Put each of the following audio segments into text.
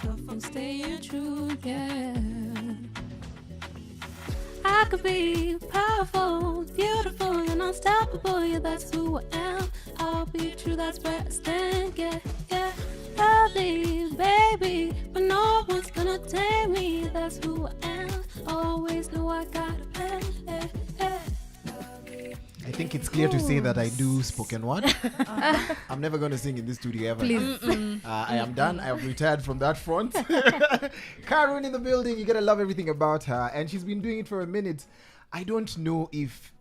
yourself and stay true, yeah. I could be powerful, beautiful, and unstoppable, yeah, that's who I am. I'll be true, that's where I stand, yeah, yeah. Lovely, baby, but no one's gonna take me, that's who I am. Always know I got a plan, yeah, yeah. I think it's clear to say that I do spoken word. I'm never going to sing in this studio ever. Please. I am done. I have retired from that front. Karen in the building. You gotta love everything about her, and she's been doing it for a minute. I don't know if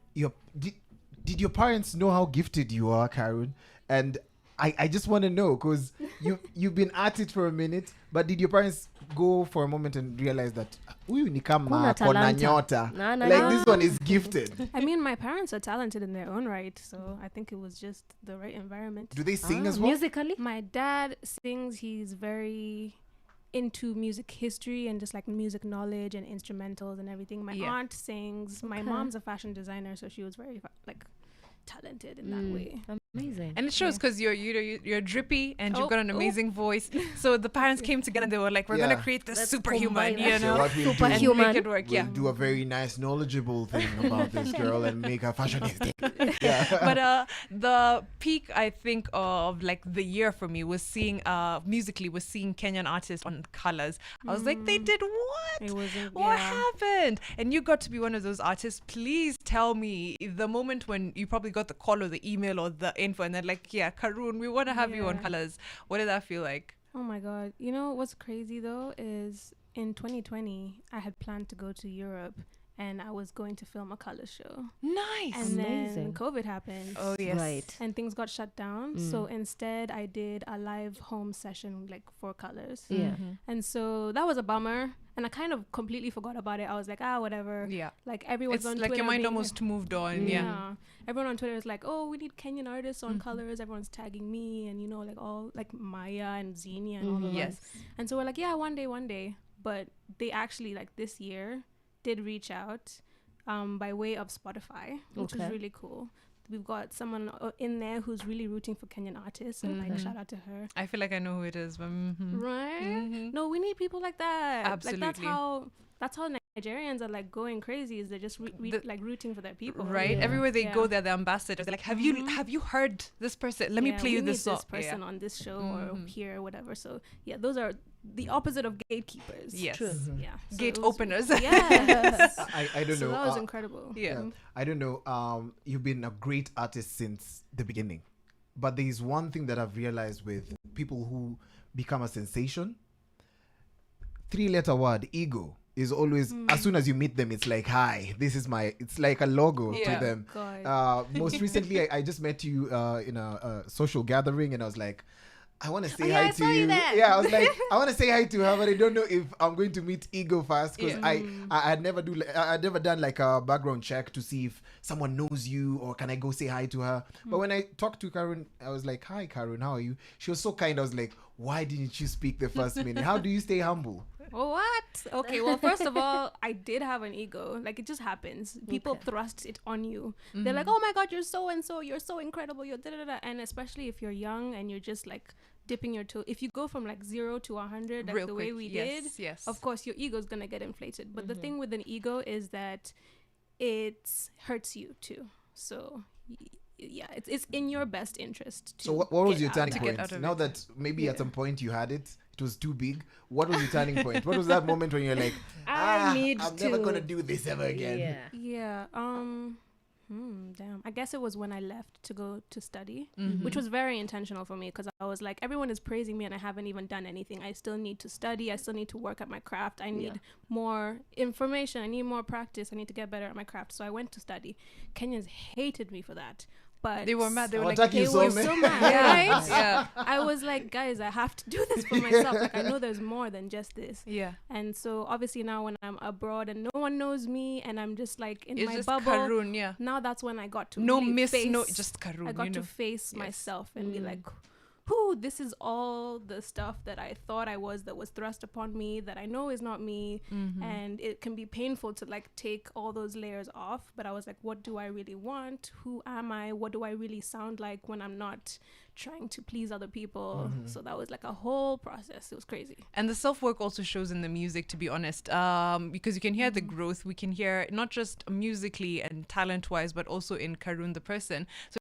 did your parents know how gifted you are, Karen? And I just want to know, because you've been at it for a minute, but did your parents go for a moment and realize that huyu ni kama kona nyota, like this one is gifted? I mean, my parents are talented in their own right, so I think it was just the right environment. Do they sing as well? Musically? My dad sings. He's very into music history and just like music knowledge and instrumentals and everything. My aunt sings. My mom's a fashion designer, so she was very like talented in that way. Amazing. And it shows because you're drippy and you've got an amazing voice. So the parents came together and they were like, we're gonna create this superhuman, you know, superhuman, and make it work. We'll do a very nice, knowledgeable thing about this girl and make her fashionistic. But the peak, I think, of like the year for me was seeing musically was seeing Kenyan artists on Colors. I was like, they did what? It wasn't. What happened? And you got to be one of those artists. Please tell me the moment when you probably got the call or the email or the info and they're like, yeah, Karun, we want to have you on Colors. What did that feel like? Oh my God. You know what's crazy though is in 2020, I had planned to go to Europe and I was going to film a color show. Nice. And then COVID happened. Oh, yes. Right. And things got shut down. So instead, I did a live home session like for Colors. Yeah. And so that was a bummer. And I kind of completely forgot about it. I was like, whatever. Yeah. Like everyone's It's on like Twitter. your mind almost moved on. Yeah. Everyone on Twitter is like, oh, we need Kenyan artists on Colors. Everyone's tagging me and, you know, like all like Maya and Xenia and all of us. And so we're like, yeah, one day. But they actually like this year did reach out by way of Spotify, which is really cool. We've got someone in there who's really rooting for Kenyan artists, and like shout out to her. I feel like I know who it is. But, Right? No, we need people like that. Absolutely. Like that's how Nigerians are like going crazy. Is they're just like rooting for their people. Right? Everywhere they go, they're the ambassadors. They're like, have you heard this person? Let me play you this song. This person on this show or here or whatever. So yeah, those are the opposite of gatekeepers. Yes. True. Yeah. So Gate openers. Yes. I don't know. So that was incredible. Yeah. I don't know. You've been a great artist since the beginning. But there is one thing that I've realized with people who become a sensation. 3-letter word, ego, is always, as soon as you meet them, it's like, hi, this is it's like a logo to them. Most recently, I just met you in a social gathering and I was like, I want to say hi to you. Yeah, I was like, I want to say hi to her, but I don't know if I'm going to meet Ego first because I had never done like a background check to see if someone knows you or can I go say hi to her. But when I talked to Karen, I was like, hi Karen, how are you? She was so kind. I was like, why didn't you speak the first minute? How do you stay humble? What? Okay, well, first of all, I did have an ego. Like, it just happens. People thrust it on you. They're like, oh my God, you're so and so. You're so incredible. You're da-da-da. And especially if you're young and you're just like dipping your toe. If you go from like 0 to 100, like the way we did, of course, your ego's going to get inflated. But the thing with an ego is that it hurts you too. So yeah, it's in your best interest to So what was your turning get point? out of Now it. that maybe at some point you had it was too big. What was your turning point? What was that moment when you're like, I'm never gonna do this ever again? Yeah. Damn. I guess it was when I left to go to study, which was very intentional for me because I was like, everyone is praising me and I haven't even done anything. I still need to study. I still need to work at my craft. I need more information. I need more practice. I need to get better at my craft. So I went to study. Kenyans hated me for that. But they were mad. They were like, they were so mad, right? Yeah. I was like, guys, I have to do this for myself. Like, I know there's more than just this. Yeah. And so obviously now when I'm abroad and no one knows me and I'm just like in It's my just bubble, Karun, yeah. now that's when I got to No really miss, face, no, just Karun. I got you know? to face myself and be like, whoo, this is all the stuff that I thought I was that was thrust upon me that I know is not me. And it can be painful to like take all those layers off. But I was like, what do I really want? Who am I? What do I really sound like when I'm not trying to please other people. So that was like a whole process. It was crazy. And the self-work also shows in the music, to be honest, because you can hear the growth. We can hear not just musically and talent-wise, but also in Karun the person. So